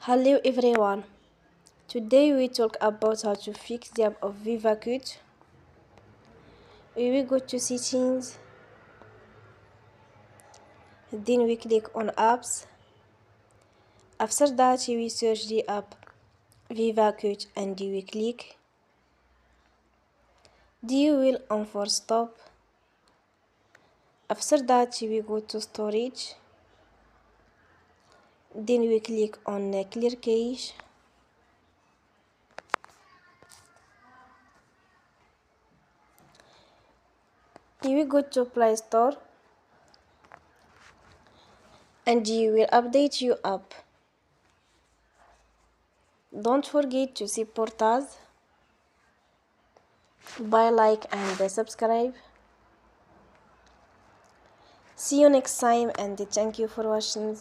Hello everyone. Today we talk about how to fix the app of VivaCut. We will go to settings, then we click on apps. After that we will search the app VivaCut and we click. You will enforce stop. After that we go to storage. Then we click on clear cache. You will go to Play Store and you will update your app. Don't forget to support us by like and subscribe. See you next time and thank you for watching.